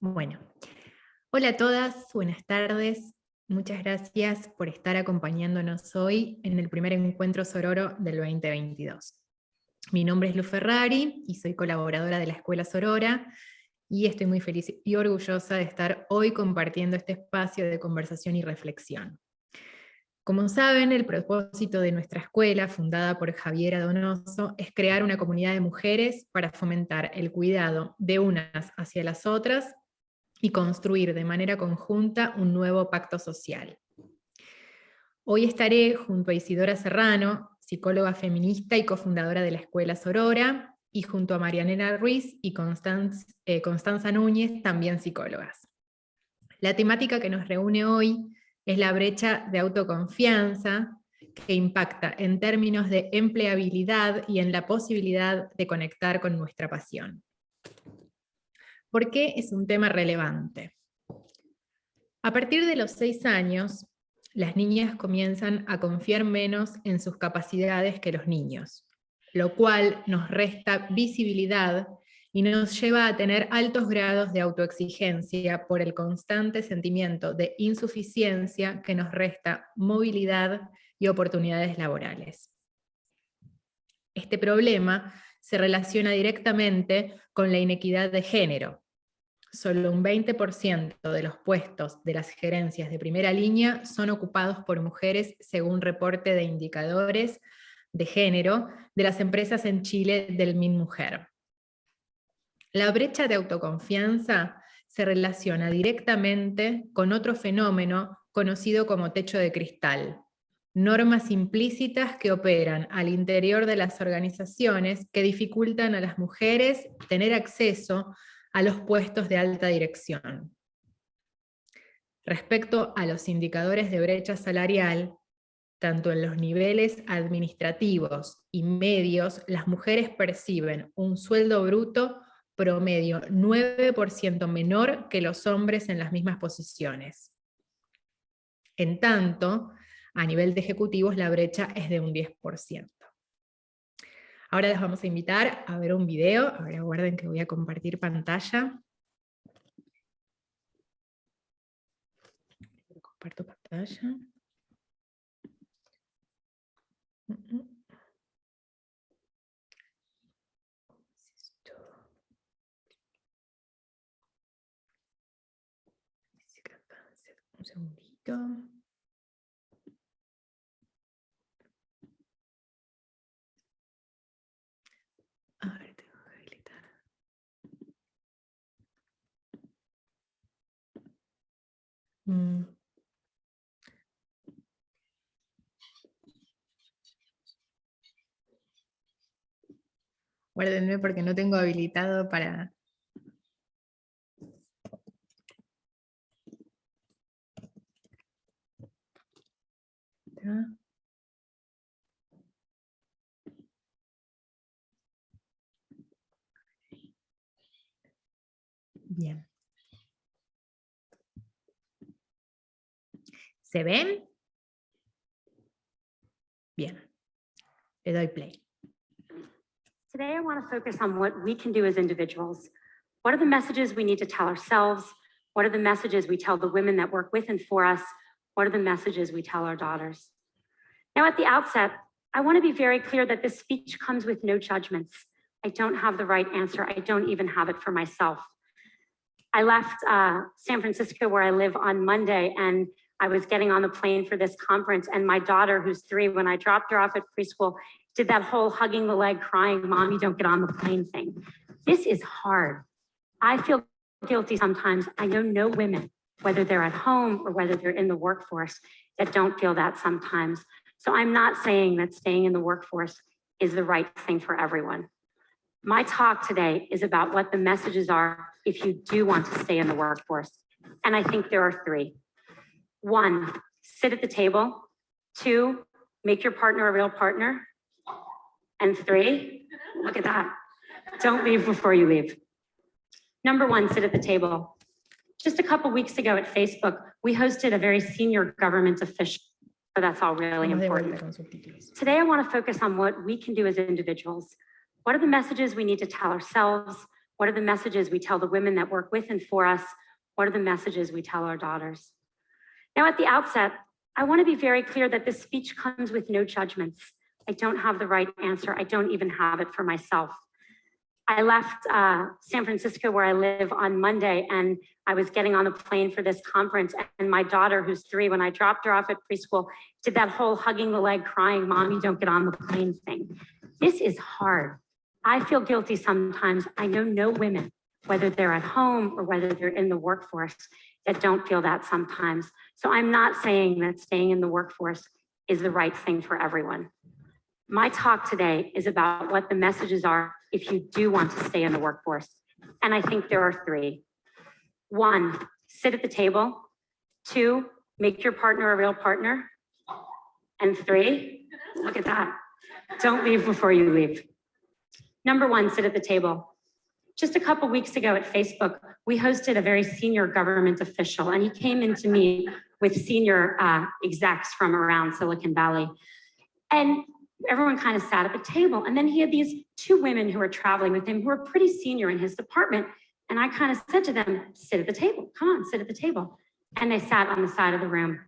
Bueno, hola a todas, buenas tardes. Muchas gracias por estar acompañándonos hoy en el primer encuentro Sororo del 2022. Mi nombre es Lu Ferrari y soy colaboradora de la Escuela Sorora y estoy muy feliz y orgullosa de estar hoy compartiendo este espacio de conversación y reflexión. Como saben, el propósito de nuestra escuela, fundada por Javiera Donoso, es crear una comunidad de mujeres para fomentar el cuidado de unas hacia las otras y construir de manera conjunta un nuevo pacto social. Hoy estaré junto a Isidora Serrano, psicóloga feminista y cofundadora de la Escuela Sorora, y junto a Marianela Ruiz y Constanza Núñez, también psicólogas. La temática que nos reúne hoy es la brecha de autoconfianza que impacta en términos de empleabilidad y en la posibilidad de conectar con nuestra pasión. ¿Por qué es un tema relevante? A partir de los 6 años, las niñas comienzan a confiar menos en sus capacidades que los niños, lo cual nos resta visibilidad y nos lleva a tener altos grados de autoexigencia por el constante sentimiento de insuficiencia que nos resta movilidad y oportunidades laborales. Este problema se relaciona directamente con la inequidad de género. Solo un 20% de los puestos de las gerencias de primera línea son ocupados por mujeres según reporte de indicadores de género de las empresas en Chile del MinMujer. La brecha de autoconfianza se relaciona directamente con otro fenómeno conocido como techo de cristal, normas implícitas que operan al interior de las organizaciones que dificultan a las mujeres tener acceso a los puestos de alta dirección. Respecto a los indicadores de brecha salarial, tanto en los niveles administrativos y medios, las mujeres perciben un sueldo bruto promedio 9% menor que los hombres en las mismas posiciones. En tanto, a nivel de ejecutivos la brecha es de un 10%. Ahora les vamos a invitar a ver un video. Ahora aguarden que voy a compartir pantalla. Comparto pantalla. Un segundito. A ver, tengo que habilitar. Guárdenme porque no tengo habilitado para... Bien. ¿Se ven? Bien. Le doy play. Today, I want to focus on what we can do as individuals. What are the messages we need to tell ourselves? What are the messages we tell the women that work with and for us? What are the messages we tell our daughters? Now, at the outset, I want to be very clear that this speech comes with no judgments. I don't have the right answer. I don't even have it for myself. I left San Francisco, where I live, on Monday, and I was getting on the plane for this conference, and my daughter, who's 3, when I dropped her off at preschool, did that whole hugging the leg, crying, "Mommy, don't get on the plane" thing. This is hard. I feel guilty sometimes. I know no women, whether they're at home or whether they're in the workforce, that don't feel that sometimes. So I'm not saying that staying in the workforce is the right thing for everyone. My talk today is about what the messages are if you do want to stay in the workforce. And I think there are 3. 1, sit at the table. 2, make your partner a real partner. And 3, look at that. Don't leave before you leave. Number 1, sit at the table. Just a couple weeks ago at Facebook, we hosted a very senior government official. So that's all really important. Today, I want to focus on what we can do as individuals. What are the messages we need to tell ourselves? What are the messages we tell the women that work with and for us? What are the messages we tell our daughters? Now, at the outset, I want to be very clear that this speech comes with no judgments. I don't have the right answer. I don't even have it for myself. I left San Francisco, where I live, on Monday, and I was getting on the plane for this conference, and my daughter, who's 3, when I dropped her off at preschool, did that whole hugging the leg, crying, "Mommy, don't get on the plane" thing. This is hard. I feel guilty sometimes. I know no women, whether they're at home or whether they're in the workforce, that don't feel that sometimes. So I'm not saying that staying in the workforce is the right thing for everyone. My talk today is about what the messages are if you do want to stay in the workforce. And I think there are 3. 1, sit at the table. 2, make your partner a real partner. And 3, look at that. Don't leave before you leave. Number 1, sit at the table. Just a couple weeks ago at Facebook, we hosted a very senior government official, and he came in to meet with senior execs from around Silicon Valley. And everyone kind of sat at the table. And then he had these 2 women who were traveling with him who were pretty senior in his department. And I kind of said to them, sit at the table. Come on, sit at the table. And they sat on the side of the room.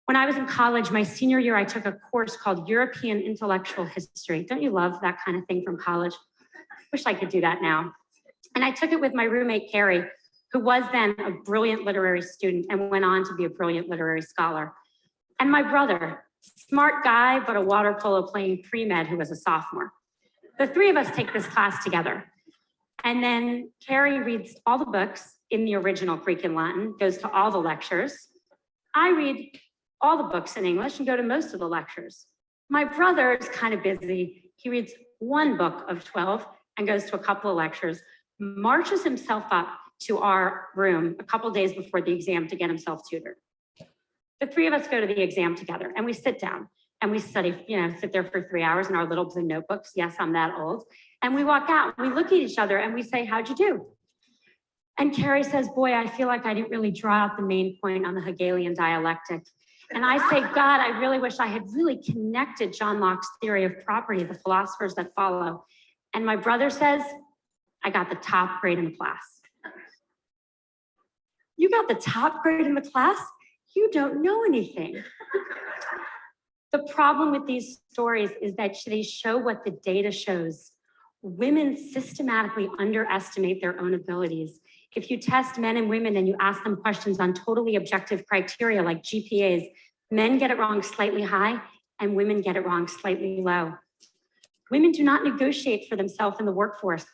When I was in college, my senior year, I took a course called European Intellectual History. Don't you love that kind of thing from college? Wish I could do that now. And I took it with my roommate, Carrie, who was then a brilliant literary student and went on to be a brilliant literary scholar. And my brother, smart guy, but a water polo playing pre-med, who was a sophomore. The 3 of us take this class together. And then Carrie reads all the books in the original Greek and Latin, goes to all the lectures. I read all the books in English and go to most of the lectures. My brother is kind of busy. He reads 1 book of 12 and goes to a couple of lectures, marches himself up to our room a couple days before the exam to get himself tutored. The 3 of us go to the exam together, and we sit down and we study, sit there for 3 hours in our little blue notebooks. Yes, I'm that old. And we walk out, we look at each other and we say, "How'd you do?" And Carrie says, "Boy, I feel like I didn't really draw out the main point on the Hegelian dialectic." And I say, "God, I really wish I had really connected John Locke's theory of property, the philosophers that follow." And my brother says, "I got the top grade in the class." You got the top grade in the class? You don't know anything. The problem with these stories is that they show what the data shows. Women systematically underestimate their own abilities. If you test men and women and you ask them questions on totally objective criteria like GPAs, men get it wrong slightly high and women get it wrong slightly low. Women do not negotiate for themselves in the workforce.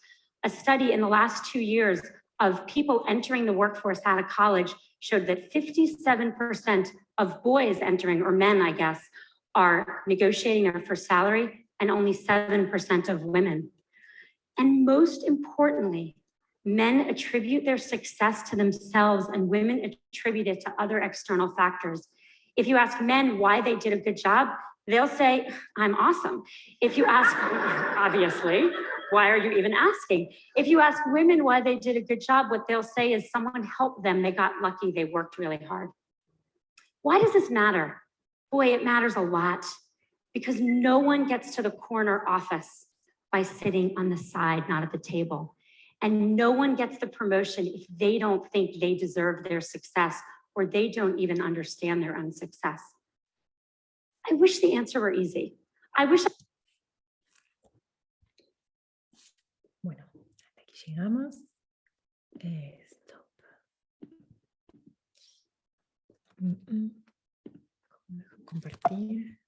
A study in the last 2 years of people entering the workforce out of college showed that 57% of boys entering, or men, I guess, are negotiating their first salary, and only 7% of women. And most importantly, men attribute their success to themselves and women attribute it to other external factors. If you ask men why they did a good job, they'll say, "I'm awesome." If you ask, obviously, why are you even asking? If you ask women why they did a good job, what they'll say is someone helped them, they got lucky, they worked really hard. Why does this matter? Boy, it matters a lot, because no one gets to the corner office by sitting on the side, not at the table. And no one gets the promotion if they don't think they deserve their success or they don't even understand their own success. I wish the answer were easy. I wish. Bueno, hasta aquí llegamos. Stop. Compartir.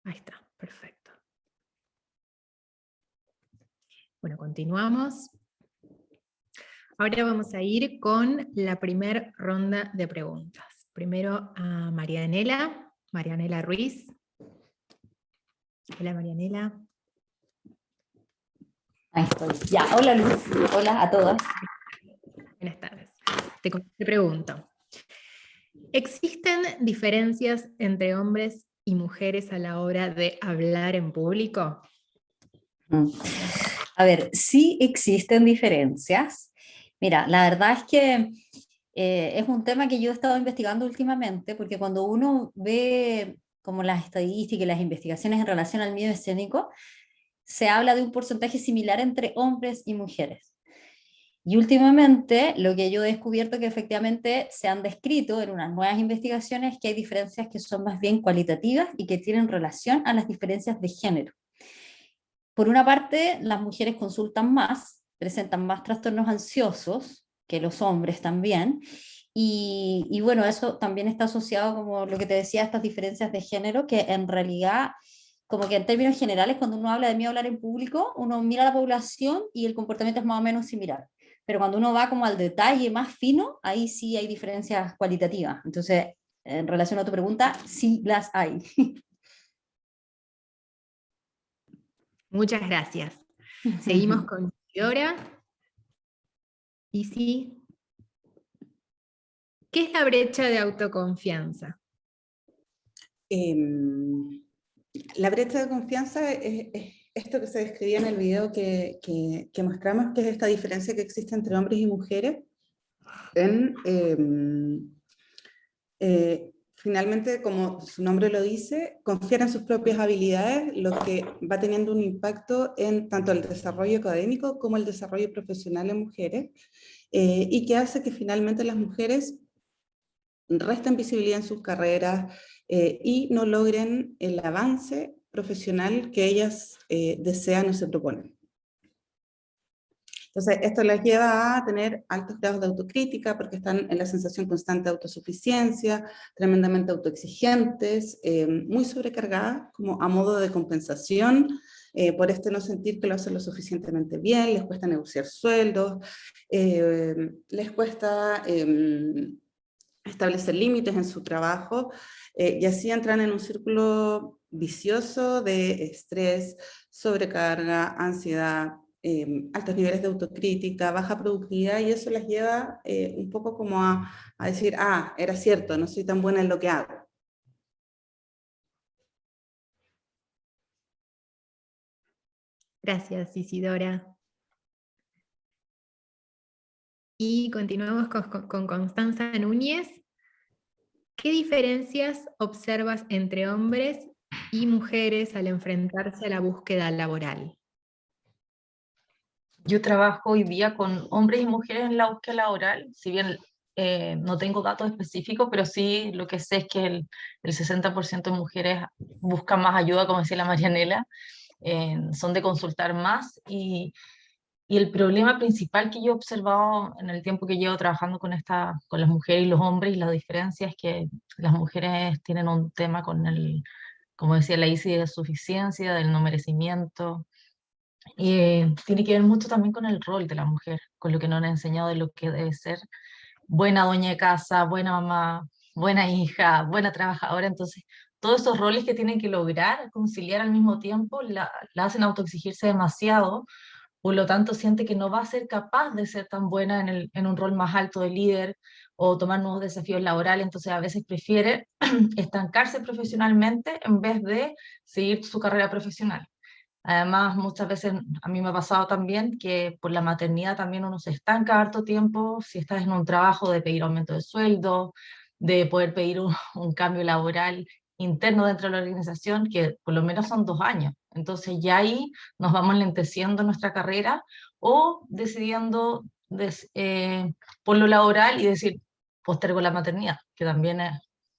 Ahí está, perfecto. Bueno, continuamos. Ahora vamos a ir con la primera ronda de preguntas. Primero a Marianela Ruiz. Hola, Marianela. Ahí estoy. Ya, hola Luz, hola a todas. Buenas tardes. Te pregunto, ¿existen diferencias entre hombres y mujeres a la hora de hablar en público? Mm. A ver, sí existen diferencias. Mira, la verdad es que es un tema que yo he estado investigando últimamente, porque cuando uno ve como las estadísticas y las investigaciones en relación al miedo escénico, se habla de un porcentaje similar entre hombres y mujeres. Y últimamente lo que yo he descubierto que efectivamente se han descrito en unas nuevas investigaciones que hay diferencias que son más bien cualitativas y que tienen relación a las diferencias de género. Por una parte, las mujeres consultan más, presentan más trastornos ansiosos que los hombres también, y bueno, eso también está asociado, como lo que te decía, a estas diferencias de género, que en realidad, como que en términos generales, cuando uno habla de miedo a hablar en público, uno mira a la población y el comportamiento es más o menos similar. Pero cuando uno va como al detalle más fino, ahí sí hay diferencias cualitativas. Entonces, en relación a tu pregunta, sí las hay. Muchas gracias. Seguimos con Isidora. Isi, ¿qué es la brecha de autoconfianza? La brecha de confianza es esto que se describía en el video que mostramos, que es esta diferencia que existe entre hombres y mujeres en, finalmente, como su nombre lo dice, confiar en sus propias habilidades, lo que va teniendo un impacto en tanto el desarrollo académico como el desarrollo profesional en mujeres, y que hace que finalmente las mujeres resten visibilidad en sus carreras y no logren el avance profesional que ellas desean o se proponen. Entonces, esto les lleva a tener altos grados de autocrítica porque están en la sensación constante de autosuficiencia, tremendamente autoexigentes, muy sobrecargadas como a modo de compensación por no sentir que lo hacen lo suficientemente bien, les cuesta negociar sueldos, les cuesta establecer límites en su trabajo, y así entran en un círculo vicioso de estrés, sobrecarga, ansiedad, altos niveles de autocrítica, baja productividad, y eso les lleva un poco como a decir, ah, era cierto, no soy tan buena en lo que hago. Gracias, Isidora. Y continuamos con Constanza Núñez. ¿Qué diferencias observas entre hombres y mujeres al enfrentarse a la búsqueda laboral? Yo trabajo hoy día con hombres y mujeres en la búsqueda laboral, si bien no tengo datos específicos, pero sí lo que sé es que el 60% de mujeres buscan más ayuda, como decía la Marianela, son de consultar más y el problema principal que yo he observado en el tiempo que llevo trabajando con las mujeres y los hombres, y la diferencia es que las mujeres tienen un tema con como decía la Isi, de suficiencia, del no merecimiento. Y tiene que ver mucho también con el rol de la mujer, con lo que nos han enseñado de lo que debe ser buena dueña de casa, buena mamá, buena hija, buena trabajadora. Entonces, todos esos roles que tienen que lograr conciliar al mismo tiempo la hacen autoexigirse demasiado, por lo tanto siente que no va a ser capaz de ser tan buena en un rol más alto de líder o tomar nuevos desafíos laborales. Entonces, a veces prefiere estancarse profesionalmente en vez de seguir su carrera profesional. Además, muchas veces a mí me ha pasado también que por la maternidad también uno se estanca harto tiempo, si estás en un trabajo de pedir aumento de sueldo, de poder pedir un cambio laboral interno dentro de la organización, que por lo menos son 2 años. Entonces ya ahí nos vamos lenteciendo nuestra carrera o decidiendo por lo laboral y decir, postergo la maternidad, que también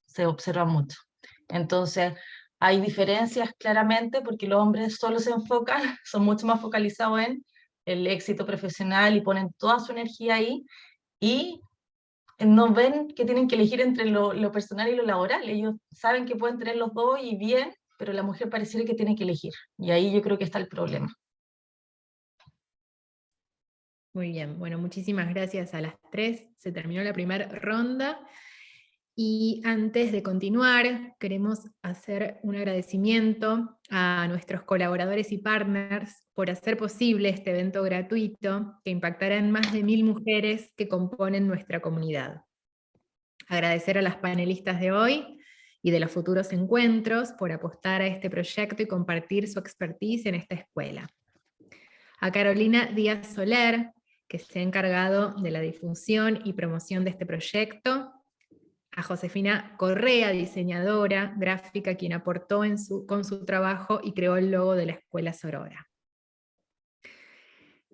se observa mucho. Entonces, hay diferencias claramente porque los hombres solo se enfocan, son mucho más focalizados en el éxito profesional y ponen toda su energía ahí y no ven que tienen que elegir entre lo personal y lo laboral. Ellos saben que pueden tener los dos y bien, pero la mujer pareciera que tiene que elegir. Y ahí yo creo que está el problema. Muy bien, bueno, muchísimas gracias a las tres. Se terminó la primera ronda. Y antes de continuar, queremos hacer un agradecimiento a nuestros colaboradores y partners por hacer posible este evento gratuito que impactará en más de 1000 mujeres que componen nuestra comunidad. Agradecer a las panelistas de hoy y de los futuros encuentros por apostar a este proyecto y compartir su expertise en esta escuela. A Carolina Díaz Soler, que se ha encargado de la difusión y promoción de este proyecto, a Josefina Correa, diseñadora gráfica, quien aportó con su trabajo y creó el logo de la Escuela Sorora.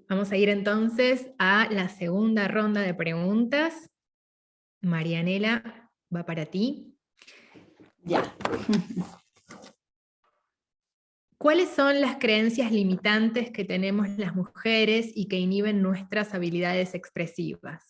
Vamos a ir entonces a la segunda ronda de preguntas. Marianela, va para ti. Ya. ¿Cuáles son las creencias limitantes que tenemos las mujeres y que inhiben nuestras habilidades expresivas?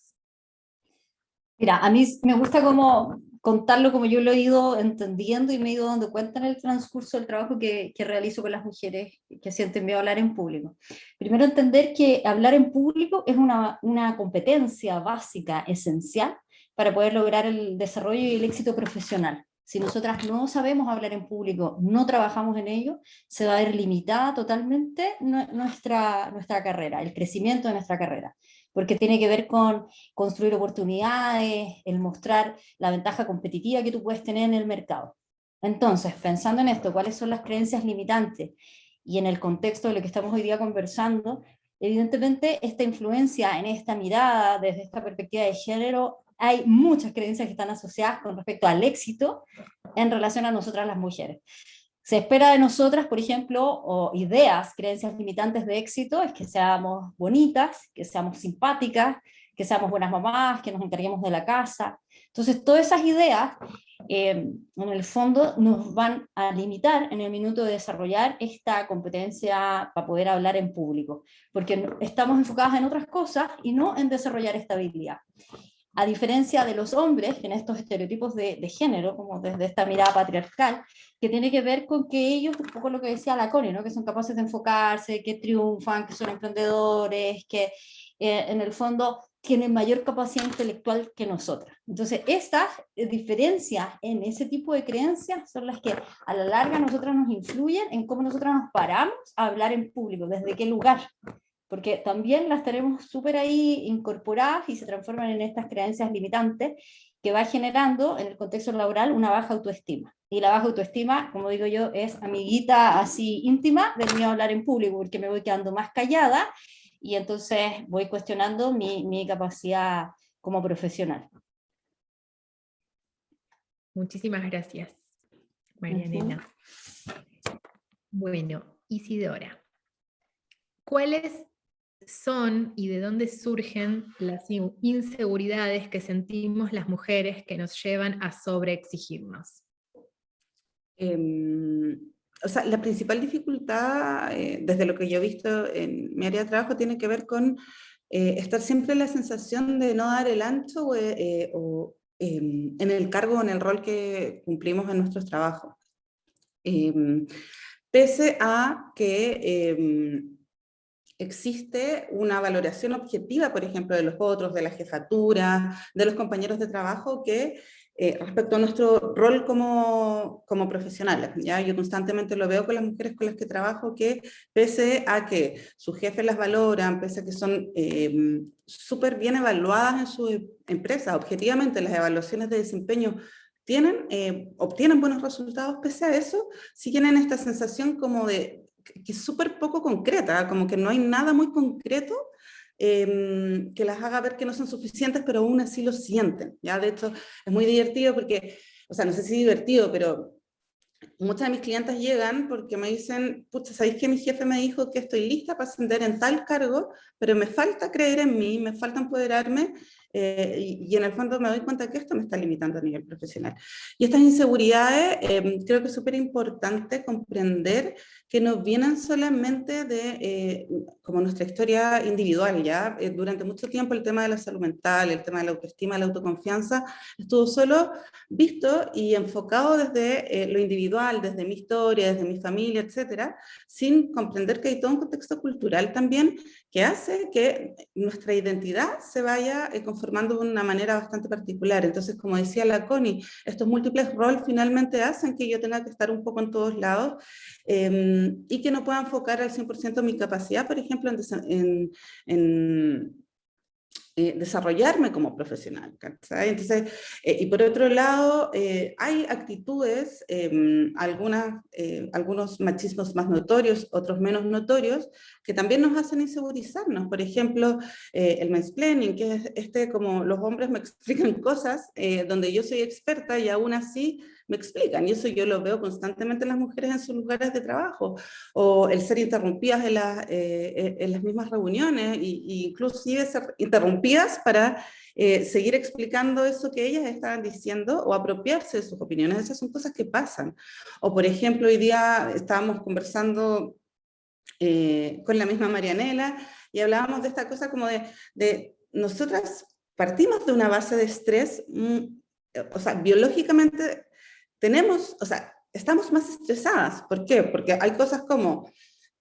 Mira, a mí me gusta como contarlo como yo lo he ido entendiendo y me he ido dando cuenta en el transcurso del trabajo que realizo con las mujeres que sienten miedo a hablar en público. Primero, entender que hablar en público es una competencia básica, esencial, para poder lograr el desarrollo y el éxito profesional. Si nosotras no sabemos hablar en público, no trabajamos en ello, se va a ver limitada totalmente nuestra carrera, el crecimiento de nuestra carrera, porque tiene que ver con construir oportunidades, el mostrar la ventaja competitiva que tú puedes tener en el mercado. Entonces, pensando en esto, ¿cuáles son las creencias limitantes? Y en el contexto de lo que estamos hoy día conversando, evidentemente esta influencia en esta mirada, desde esta perspectiva de género, hay muchas creencias que están asociadas con respecto al éxito en relación a nosotras las mujeres. Se espera de nosotras, por ejemplo, o ideas, creencias limitantes de éxito, es que seamos bonitas, que seamos simpáticas, que seamos buenas mamás, que nos encarguemos de la casa. Entonces, todas esas ideas, en el fondo, nos van a limitar en el minuto de desarrollar esta competencia para poder hablar en público, porque estamos enfocadas en otras cosas y no en desarrollar esta habilidad. A diferencia de los hombres, en estos estereotipos de género, como desde esta mirada patriarcal, que tiene que ver con que ellos, un poco lo que decía la Connie, ¿no? Que son capaces de enfocarse, que triunfan, que son emprendedores, que en el fondo tienen mayor capacidad intelectual que nosotras. Entonces, estas diferencias en ese tipo de creencias son las que a la larga nosotras nos influyen en cómo nosotras nos paramos a hablar en público, desde qué lugar, porque también las tenemos súper ahí incorporadas y se transforman en estas creencias limitantes que va generando en el contexto laboral una baja autoestima. Y la baja autoestima, como digo yo, es amiguita así íntima del miedo a hablar en público, porque me voy quedando más callada y entonces voy cuestionando mi capacidad como profesional. Muchísimas gracias, Marianela. Bueno, Isidora, ¿cuáles son y de dónde surgen las inseguridades que sentimos las mujeres que nos llevan a sobreexigirnos? O sea, la principal dificultad, desde lo que yo he visto en mi área de trabajo, tiene que ver con estar siempre en la sensación de no dar el ancho o en el cargo o en el rol que cumplimos en nuestros trabajos. Pese a que existe una valoración objetiva, por ejemplo, de los otros, de la jefatura, de los compañeros de trabajo, que respecto a nuestro rol como profesionales, ¿ya? Yo constantemente lo veo con las mujeres con las que trabajo, que pese a que sus jefes las valoran, pese a que son súper bien evaluadas en su empresa, objetivamente las evaluaciones de desempeño obtienen buenos resultados, pese a eso, siguen en esta sensación como de que es súper poco concreta, como que no hay nada muy concreto que las haga ver que no son suficientes, pero aún así lo sienten, ¿ya? De hecho, es muy divertido porque, o sea, no sé si divertido, pero muchas de mis clientes llegan porque me dicen, pucha, ¿sabéis que mi jefe me dijo que estoy lista para ascender en tal cargo, pero me falta creer en mí, me falta empoderarme, y en el fondo me doy cuenta que esto me está limitando a nivel profesional? Y estas inseguridades creo que es súper importante comprender que no vienen solamente de como nuestra historia individual, ¿ya? Durante mucho tiempo el tema de la salud mental, el tema de la autoestima, la autoconfianza, estuvo solo visto y enfocado desde lo individual, desde mi historia, desde mi familia, etcétera, sin comprender que hay todo un contexto cultural también que hace que nuestra identidad se vaya conformando conformando de una manera bastante particular. Entonces, como decía la Connie, estos múltiples roles finalmente hacen que yo tenga que estar un poco en todos lados y que no pueda enfocar al 100% mi capacidad, por ejemplo, en desarrollarme como profesional, ¿cachai? Entonces, y por otro lado, hay actitudes, algunos machismos más notorios, otros menos notorios, que también nos hacen insegurizarnos. Por ejemplo, el mansplaining, que es como los hombres me explican cosas donde yo soy experta y aún así me explican, y eso yo lo veo constantemente en las mujeres en sus lugares de trabajo, o el ser interrumpidas en las mismas reuniones, y inclusive ser interrumpidas para seguir explicando eso que ellas estaban diciendo, o apropiarse de sus opiniones. Esas son cosas que pasan. O por ejemplo, hoy día estábamos conversando con la misma Marianela, y hablábamos de esta cosa como de nosotras partimos de una base de estrés, o sea, biológicamente tenemos, o sea, estamos más estresadas. ¿Por qué? Porque hay cosas como,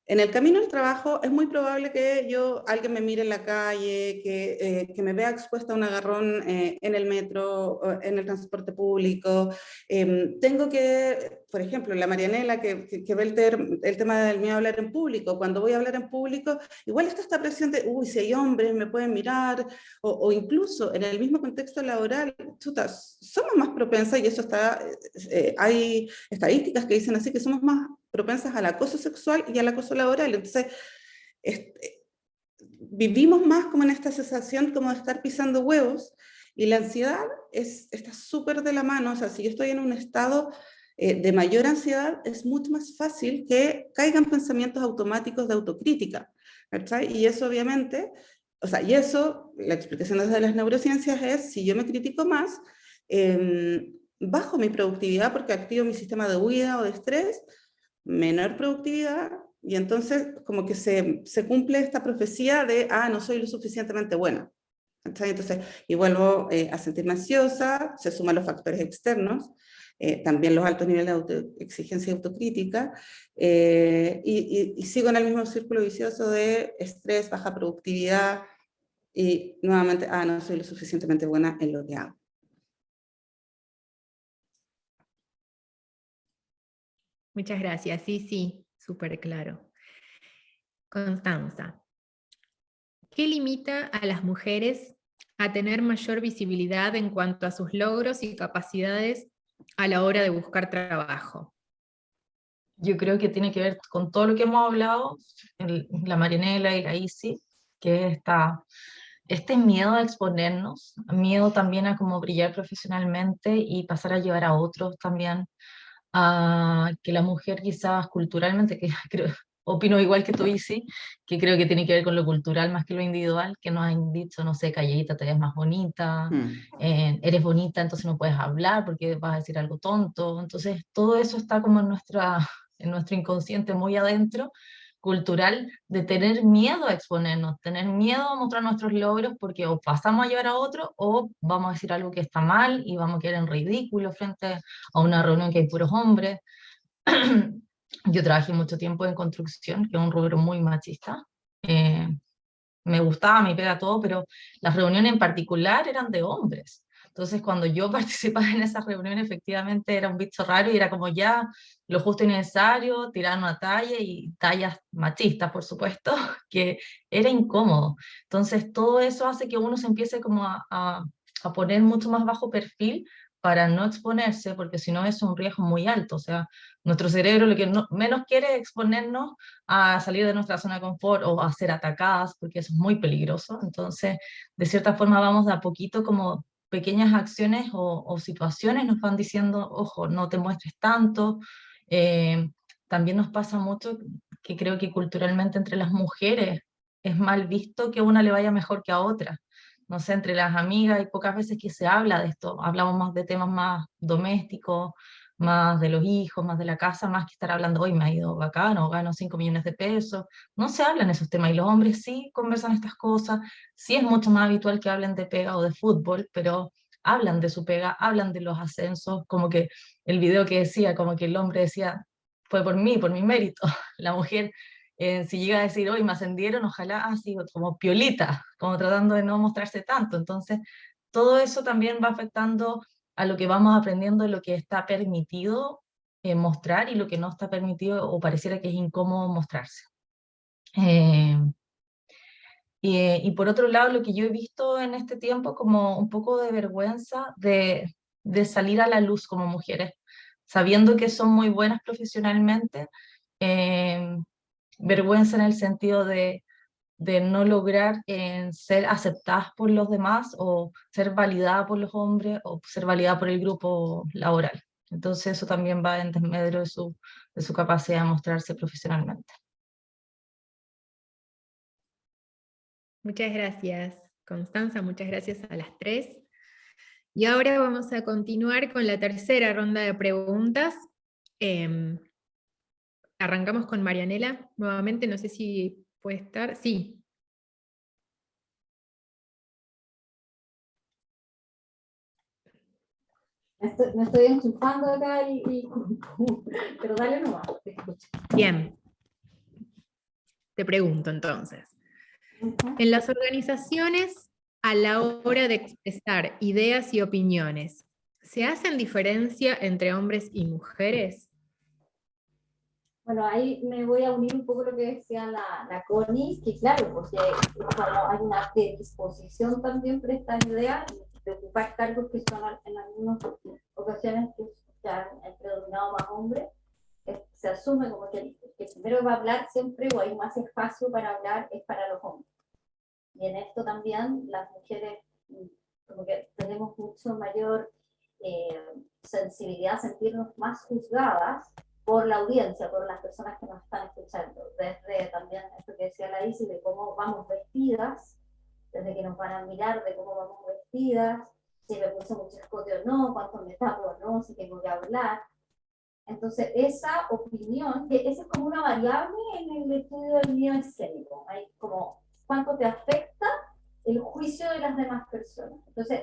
en el camino al trabajo es muy probable que alguien me mire en la calle, que me vea expuesta a un agarrón en el metro, o en el transporte público. Tengo que, por ejemplo, la Marianela que ve el tema del miedo a hablar en público. Cuando voy a hablar en público, igual está esta presión de, uy, si hay hombres, me pueden mirar, o incluso en el mismo contexto laboral, somos más propensas, y eso está, hay estadísticas que dicen así, que somos más propensas al acoso sexual y al acoso laboral. Entonces, vivimos más como en esta sensación como de estar pisando huevos, y la ansiedad está súper de la mano. O sea, si yo estoy en un estado de mayor ansiedad, es mucho más fácil que caigan pensamientos automáticos de autocrítica, ¿cachai? Y eso obviamente, o sea, y eso, la explicación desde las neurociencias es, si yo me critico más, bajo mi productividad porque activo mi sistema de huida o de estrés, menor productividad, y entonces como que se cumple esta profecía de, no soy lo suficientemente buena. Entonces, y vuelvo a sentirme ansiosa, se suman los factores externos, también los altos niveles de autoexigencia y autocrítica, y sigo en el mismo círculo vicioso de estrés, baja productividad, y nuevamente, no soy lo suficientemente buena en lo que hago. Muchas gracias. Sí, sí, súper claro. Constanza, ¿qué limita a las mujeres a tener mayor visibilidad en cuanto a sus logros y capacidades a la hora de buscar trabajo? Yo creo que tiene que ver con todo lo que hemos hablado, la Marianela y la Isi, que este miedo a exponernos, miedo también a como brillar profesionalmente y pasar a llevar a otros también, a que la mujer quizás culturalmente, que creo, opino igual que tú, Isi, que creo que tiene que ver con lo cultural más que lo individual, que nos han dicho, no sé, calladita te ves más bonita, eres bonita, entonces no puedes hablar porque vas a decir algo tonto. Entonces todo eso está como en nuestro inconsciente muy adentro, cultural, de tener miedo a exponernos, tener miedo a mostrar nuestros logros, porque o pasamos a llevar a otro o vamos a decir algo que está mal y vamos a quedar en ridículo frente a una reunión que hay puros hombres. Yo trabajé mucho tiempo en construcción, que es un rubro muy machista. Me gustaba, me pega todo, pero las reuniones en particular eran de hombres. Entonces, cuando yo participaba en esas reuniones, efectivamente era un bicho raro y era como ya lo justo y necesario, tirar una talla y tallas machistas, por supuesto, que era incómodo. Entonces, todo eso hace que uno se empiece como a poner mucho más bajo perfil para no exponerse, porque si no es un riesgo muy alto. O sea, nuestro cerebro lo que menos quiere es exponernos a salir de nuestra zona de confort o a ser atacadas, porque eso es muy peligroso. Entonces, de cierta forma vamos de a poquito como pequeñas acciones o situaciones nos van diciendo, ojo, no te muestres tanto. También nos pasa mucho que creo que culturalmente entre las mujeres es mal visto que a una le vaya mejor que a otra. No sé, entre las amigas hay pocas veces que se habla de esto, hablamos más de temas más domésticos, más de los hijos, más de la casa, más que estar hablando, hoy me ha ido bacano, gano 5 millones de pesos. No se hablan esos temas y los hombres sí conversan estas cosas, sí es mucho más habitual que hablen de pega o de fútbol, pero hablan de su pega, hablan de los ascensos, como que el video que decía, como que el hombre decía, fue por mí, por mi mérito, la mujer Si llega a decir, hoy me ascendieron, ojalá así, como piolita, como tratando de no mostrarse tanto. Entonces, todo eso también va afectando a lo que vamos aprendiendo, lo que está permitido mostrar y lo que no está permitido o pareciera que es incómodo mostrarse. Y por otro lado, lo que yo he visto en este tiempo como un poco de vergüenza de salir a la luz como mujeres, sabiendo que son muy buenas profesionalmente, eh, vergüenza en el sentido de no lograr ser aceptadas por los demás o ser validada por los hombres o ser validada por el grupo laboral. Entonces eso también va en desmedro de su capacidad de mostrarse profesionalmente. Muchas gracias, Constanza, muchas gracias a las tres. Y ahora vamos a continuar con la tercera ronda de preguntas. Arrancamos con Marianela, nuevamente, no sé si puede estar. Sí. Me estoy enchufando acá pero dale nomás, te escucho. Bien. Te pregunto entonces. En las organizaciones, a la hora de expresar ideas y opiniones, ¿se hacen diferencia entre hombres y mujeres? Bueno, ahí me voy a unir un poco a lo que decía la Connie, que claro, porque cuando hay una predisposición también por esta idea de ocupar cargos que son en algunas ocasiones que han predominado más hombres, se asume como que primero va a hablar siempre o hay más espacio para hablar es para los hombres. Y en esto también las mujeres como que tenemos mucho mayor sensibilidad a sentirnos más juzgadas por la audiencia, por las personas que nos están escuchando. Desde también esto que decía la Isi, de cómo vamos vestidas, desde que nos van a mirar de cómo vamos vestidas, si me puse mucho escote o no, cuánto me tapo o no, si tengo que hablar. Entonces, esa opinión, que esa es como una variable en el estudio del miedo escénico. Hay como cuánto te afecta el juicio de las demás personas. Entonces,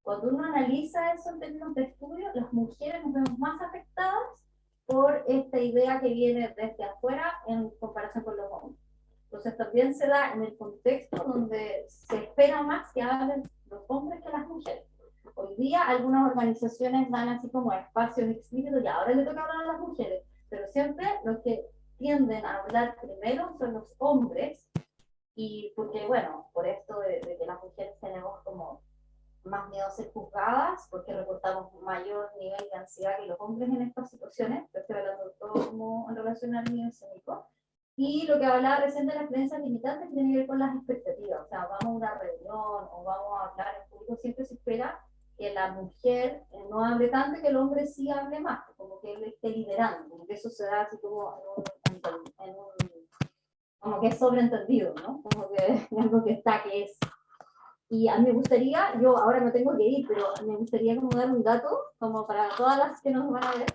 cuando uno analiza eso en términos de estudio, las mujeres nos vemos más afectadas por esta idea que viene desde afuera en comparación con los hombres. Entonces, también se da en el contexto donde se espera más que hablen los hombres que las mujeres. Hoy día algunas organizaciones dan así como espacios explícitos y ahora le toca hablar a las mujeres, pero siempre los que tienden a hablar primero son los hombres, y porque bueno, por esto de que las mujeres tenemos como más miedo a ser juzgadas, porque reportamos mayor nivel de ansiedad que los hombres en estas situaciones, pero estoy hablando todo como en relación al miedo escénico. Y lo que hablaba recién de las creencias limitantes tiene que ver con las expectativas, o sea, vamos a una reunión o vamos a hablar en público, siempre se espera que la mujer no hable tanto y que el hombre sí hable más, como que él esté liderando, como que eso se da así como como que es sobreentendido, ¿no? Como que es algo que está, que es. Y a mí me gustaría, yo ahora me tengo que ir, pero me gustaría como dar un dato, como para todas las que nos van a ver,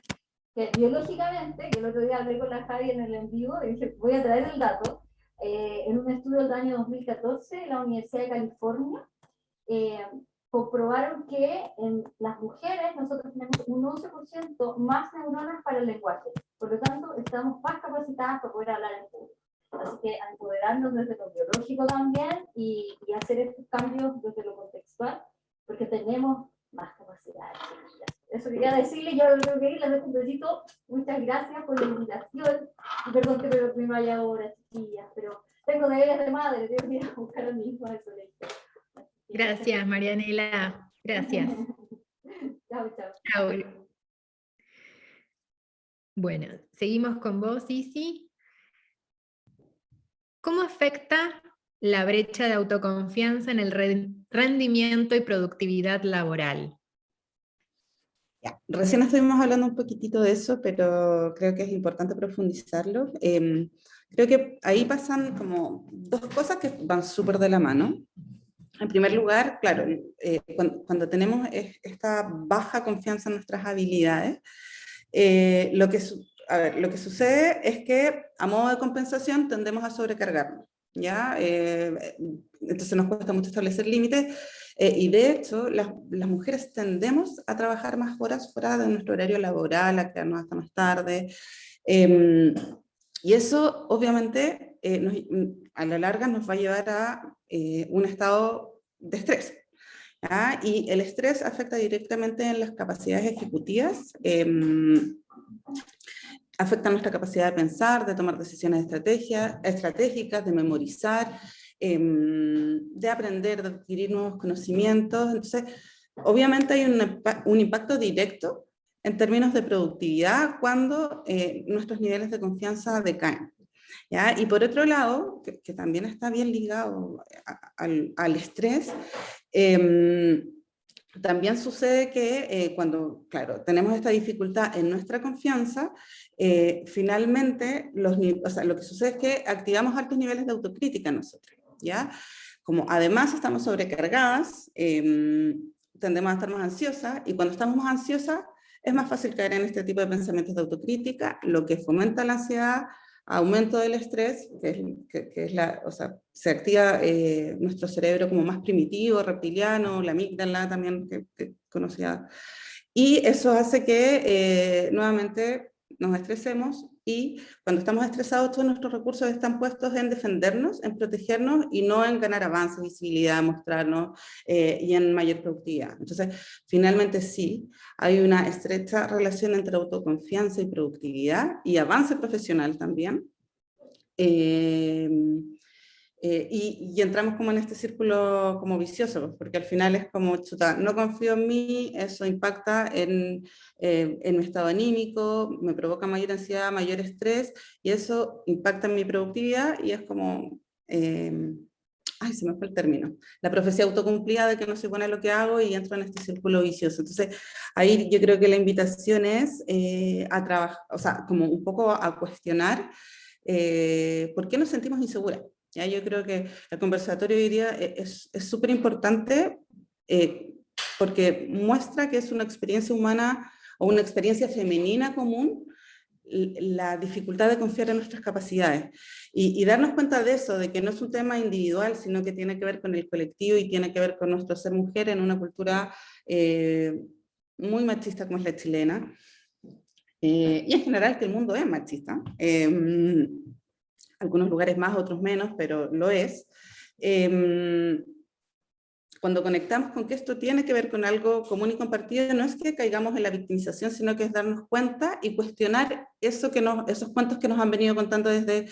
que biológicamente, que el otro día hablé con la Javi en el en vivo, y dije, voy a traer el dato, en un estudio del año 2014 en la Universidad de California, comprobaron que en las mujeres nosotros tenemos un 11% más neuronas para el lenguaje, por lo tanto estamos más capacitadas para poder hablar en público. Así que a empoderarnos desde lo biológico también y hacer estos cambios desde lo contextual, porque tenemos más capacidades. Eso quería decirle, yo lo tengo que ir, les dejo un besito. Muchas gracias por la invitación. Y perdón que me vaya ahora, chiquillas, pero tengo deberes de madre, tengo que ir a buscar a mi hijo al colegio. Gracias, Marianela. Gracias. Chao, chao. Chao. Bueno, seguimos con vos, Isi. ¿Cómo afecta la brecha de autoconfianza en el rendimiento y productividad laboral? Ya, recién estuvimos hablando un poquitito de eso, pero creo que es importante profundizarlo. Creo que ahí pasan como dos cosas que van súper de la mano. En primer lugar, claro, cuando tenemos esta baja confianza en nuestras habilidades, lo que sucede es que a modo de compensación tendemos a sobrecargarnos, ¿ya? Entonces nos cuesta mucho establecer límites y de hecho las mujeres tendemos a trabajar más horas fuera de nuestro horario laboral, a quedarnos hasta más tarde. Y eso obviamente a la larga nos va a llevar a un estado de estrés. ¿Ya? Y el estrés afecta directamente en las capacidades ejecutivas, afecta nuestra capacidad de pensar, de tomar decisiones estratégicas, de memorizar, de aprender, de adquirir nuevos conocimientos. Entonces, obviamente hay un impacto directo en términos de productividad cuando nuestros niveles de confianza decaen. ¿Ya? Y por otro lado, que también está bien ligado al estrés, también sucede que cuando, claro, tenemos esta dificultad en nuestra confianza, finalmente o sea, lo que sucede es que activamos altos niveles de autocrítica nosotros, ¿ya? Como además estamos sobrecargadas, tendemos a estar más ansiosas, y cuando estamos más ansiosas es más fácil caer en este tipo de pensamientos de autocrítica, lo que fomenta la ansiedad, aumento del estrés, que es o sea, se activa nuestro cerebro como más primitivo, reptiliano, la amígdala también, que conocía, y eso hace que nuevamente nos estresemos, y cuando estamos estresados todos nuestros recursos están puestos en defendernos, en protegernos, y no en ganar avance, visibilidad, mostrarnos y en mayor productividad. Entonces, finalmente sí, hay una estrecha relación entre autoconfianza y productividad y avance profesional también. Eh, y entramos como en este círculo como vicioso, porque al final es como, chuta, no confío en mí, eso impacta en mi estado anímico, me provoca mayor ansiedad, mayor estrés, y eso impacta en mi productividad, y es como, ay, se me fue el término, la profecía autocumplida de que no soy buena en lo que hago, y entro en este círculo vicioso. Entonces, ahí yo creo que la invitación es a trabajar, o sea, como un poco a cuestionar por qué nos sentimos inseguras. ¿Ya? Yo creo que el conversatorio hoy día es súper importante porque muestra que es una experiencia humana o una experiencia femenina común, la dificultad de confiar en nuestras capacidades y darnos cuenta de eso, de que no es un tema individual, sino que tiene que ver con el colectivo y tiene que ver con nuestro ser mujer en una cultura muy machista como es la chilena, y en general que el mundo es machista. Algunos lugares más, otros menos, pero lo es. Cuando conectamos con que esto tiene que ver con algo común y compartido, no es que caigamos en la victimización, sino que es darnos cuenta y cuestionar esos cuentos que nos han venido contando desde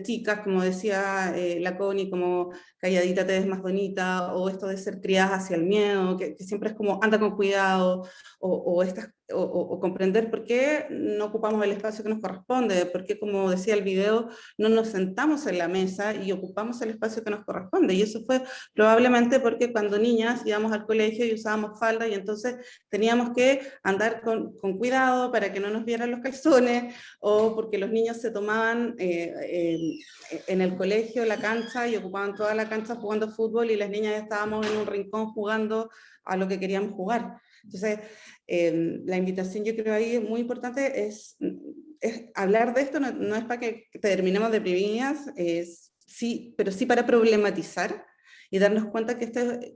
chicas, como decía la Connie, como calladita te ves más bonita, o esto de ser criadas hacia el miedo, que siempre es como anda con cuidado, o comprender por qué no ocupamos el espacio que nos corresponde, por qué, como decía el video, no nos sentamos en la mesa y ocupamos el espacio que nos corresponde. Y eso fue probablemente porque cuando niñas íbamos al colegio y usábamos falda, y entonces teníamos que andar con cuidado para que no nos vieran los calzones, o porque los niños se tomaban en el colegio la cancha y ocupaban toda la cancha jugando fútbol, y las niñas estábamos en un rincón jugando a lo que queríamos jugar. Entonces, la invitación yo creo ahí muy importante es hablar de esto, no es para que terminemos deprimidas, sí, pero sí para problematizar y darnos cuenta que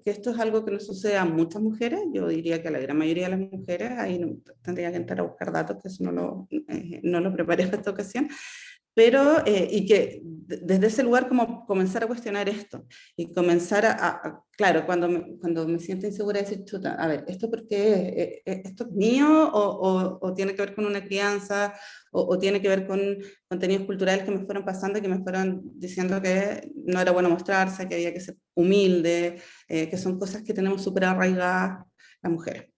esto es algo que nos sucede a muchas mujeres. Yo diría que a la gran mayoría de las mujeres, ahí no, tendría que entrar a buscar datos, que eso no lo preparé para esta ocasión, pero y que desde ese lugar como comenzar a cuestionar esto y comenzar claro, cuando me siento insegura, decir, chuta, a ver, ¿esto por qué? ¿Esto es mío o tiene que ver con una crianza o tiene que ver con contenidos culturales que me fueron pasando y que me fueron diciendo que no era bueno mostrarse, que había que ser humilde, que son cosas que tenemos súper arraigadas las mujeres?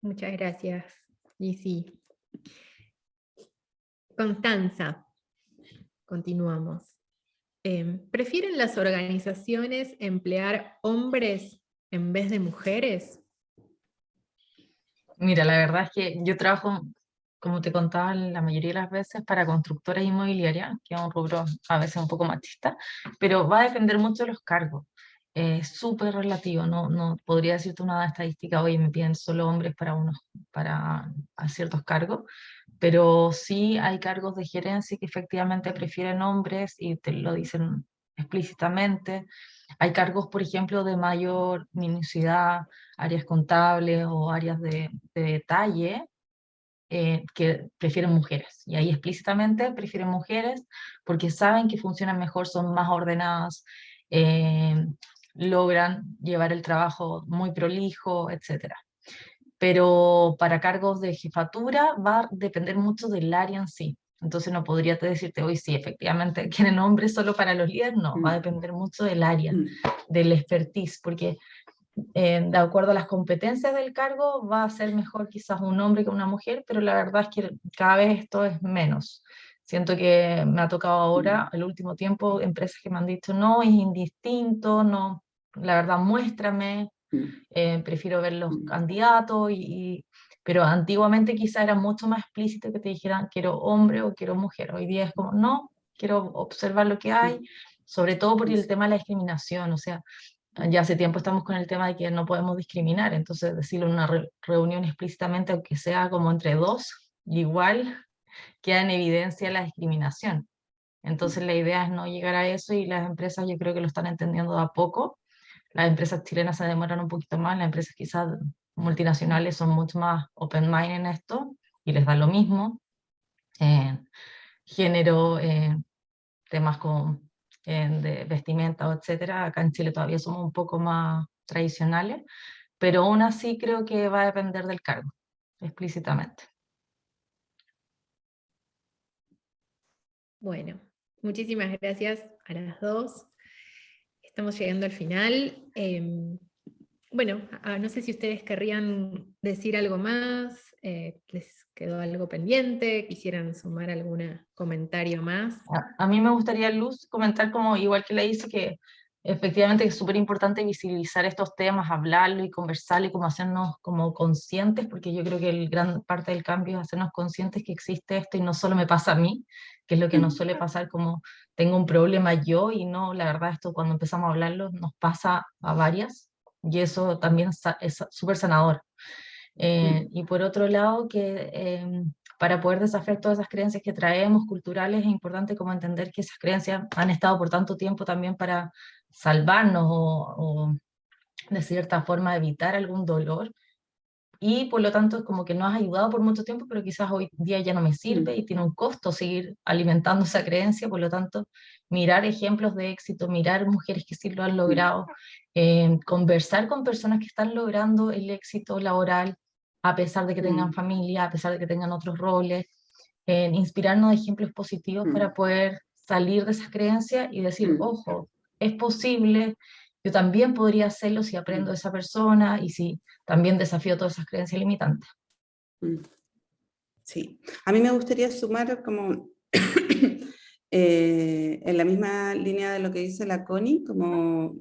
Muchas gracias, Lizzy. Constanza, continuamos. ¿Prefieren las organizaciones emplear hombres en vez de mujeres? Mira, la verdad es que yo trabajo, como te contaba, la mayoría de las veces para constructoras inmobiliarias, que es un rubro a veces un poco machista, pero va a depender mucho de los cargos. Es súper relativo, no podría decirte una estadística, oye, me piden solo hombres para a ciertos cargos, pero sí hay cargos de gerencia que efectivamente prefieren hombres y te lo dicen explícitamente. Hay cargos, por ejemplo, de mayor minuciosidad, áreas contables o áreas de detalle, que prefieren mujeres. Y ahí explícitamente prefieren mujeres porque saben que funcionan mejor, son más ordenadas, logran llevar el trabajo muy prolijo, etc. Pero para cargos de jefatura va a depender mucho del área en sí. Entonces no podría decirte hoy sí, efectivamente quieren hombres solo para los líderes, no, va a depender mucho del área, del expertise, porque de acuerdo a las competencias del cargo va a ser mejor quizás un hombre que una mujer, pero la verdad es que cada vez esto es menos. Siento que me ha tocado ahora, el último tiempo, empresas que me han dicho, no, es indistinto, no, la verdad muéstrame, prefiero ver los candidatos, pero antiguamente quizá era mucho más explícito que te dijeran quiero hombre o quiero mujer. Hoy día es como, no, quiero observar lo que hay, sobre todo por el tema de la discriminación, o sea, ya hace tiempo estamos con el tema de que no podemos discriminar, entonces decirlo en una reunión explícitamente, aunque sea como entre dos, igual queda en evidencia la discriminación. Entonces la idea es no llegar a eso y las empresas yo creo que lo están entendiendo de a poco. Las empresas chilenas se demoran un poquito más, las empresas quizás multinacionales son mucho más open mind en esto y les da lo mismo. Género, temas con, de vestimenta, etcétera. Acá en Chile todavía somos un poco más tradicionales, pero aún así creo que va a depender del cargo, explícitamente. Bueno, muchísimas gracias a las dos. Estamos llegando al final. Bueno, no sé si ustedes querrían decir algo más, les quedó algo pendiente, quisieran sumar algún comentario más. A mí me gustaría, Luz, comentar como igual que le hice que efectivamente es súper importante visibilizar estos temas, hablarlo y conversarlo y como hacernos como conscientes, porque yo creo que gran parte del cambio es hacernos conscientes que existe esto y no solo me pasa a mí, que es lo que nos suele pasar como tengo un problema yo y no, la verdad esto cuando empezamos a hablarlo nos pasa a varias y eso también es súper sanador. Y por otro lado, que para poder desafiar todas esas creencias que traemos culturales, es importante como entender que esas creencias han estado por tanto tiempo también para salvarnos o de cierta forma evitar algún dolor. Y por lo tanto es como que nos ha ayudado por mucho tiempo, pero quizás hoy día ya no me sirve y tiene un costo seguir alimentando esa creencia. Por lo tanto, mirar ejemplos de éxito, mirar mujeres que sí lo han logrado, conversar con personas que están logrando el éxito laboral a pesar de que tengan familia, a pesar de que tengan otros roles, inspirarnos de ejemplos positivos para poder salir de esas creencias y decir, ojo, es posible, yo también podría hacerlo si aprendo de esa persona y si también desafío todas esas creencias limitantes. Sí, a mí me gustaría sumar como en la misma línea de lo que dice la Connie, como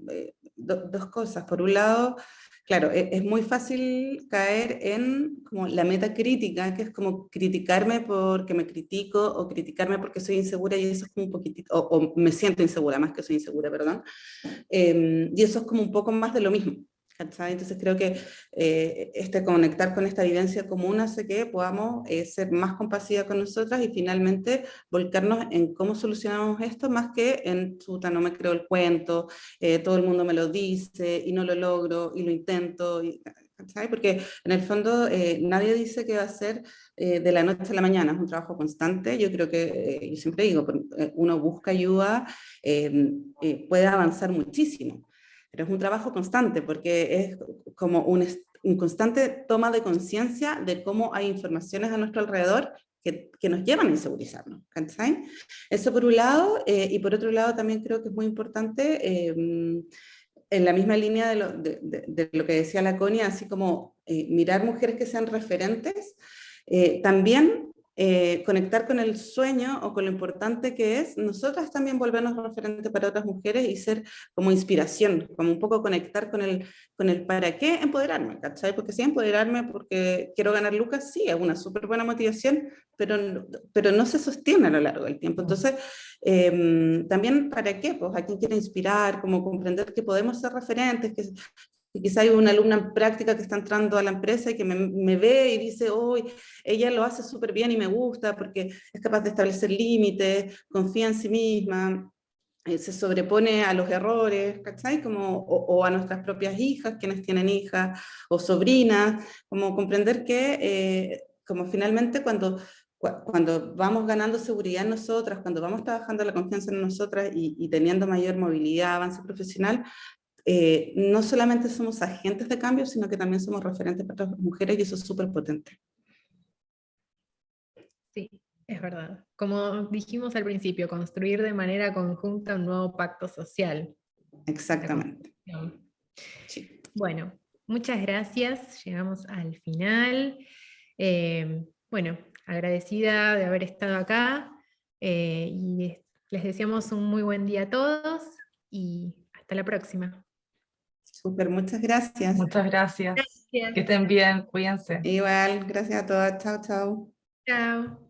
dos cosas. Por un lado, claro, es muy fácil caer en como la metacrítica, que es como criticarme porque me critico o criticarme porque soy insegura y eso es como un poquitito, o me siento insegura más que soy insegura, perdón. Y eso es como un poco más de lo mismo. ¿Cachai? Entonces creo que conectar con esta vivencia común hace que podamos ser más compasivas con nosotras y finalmente volcarnos en cómo solucionamos esto más que en chuta, no me creo el cuento, todo el mundo me lo dice y no lo logro y lo intento. ¿Cachai? Porque en el fondo nadie dice que va a ser de la noche a la mañana, es un trabajo constante. Yo creo que, yo siempre digo, uno busca ayuda, puede avanzar muchísimo. Pero es un trabajo constante porque es como un constante toma de conciencia de cómo hay informaciones a nuestro alrededor que nos llevan a insegurizarnos. ¿Cachai? Eso por un lado, y por otro lado también creo que es muy importante, en la misma línea de lo que decía la Connie, así como mirar mujeres que sean referentes, también conectar con el sueño o con lo importante que es nosotras también volvernos referentes para otras mujeres y ser como inspiración, como un poco conectar con el para qué empoderarme, ¿cachai? Porque sí, empoderarme porque quiero ganar lucas, sí, es una súper buena motivación, pero no se sostiene a lo largo del tiempo. Entonces, también para qué, pues a quién quiere inspirar, como comprender que podemos ser referentes, que quizá hay una alumna en práctica que está entrando a la empresa y que me ve y dice, hoy ella lo hace súper bien y me gusta porque es capaz de establecer límites, confía en sí misma, se sobrepone a los errores, ¿cachai? Como, o a nuestras propias hijas, quienes tienen hijas, o sobrinas, como comprender que como finalmente cuando vamos ganando seguridad en nosotras, cuando vamos trabajando la confianza en nosotras y teniendo mayor movilidad, avance profesional, no solamente somos agentes de cambio, sino que también somos referentes para otras mujeres y eso es súper potente. Sí, es verdad. Como dijimos al principio, construir de manera conjunta un nuevo pacto social. Exactamente. Sí. Bueno, muchas gracias. Llegamos al final. Bueno, agradecida de haber estado acá y les deseamos un muy buen día a todos y hasta la próxima. Súper, muchas gracias. Muchas gracias. Gracias. Que estén bien, cuídense. Igual, gracias a todas. Chao, chao. Chao.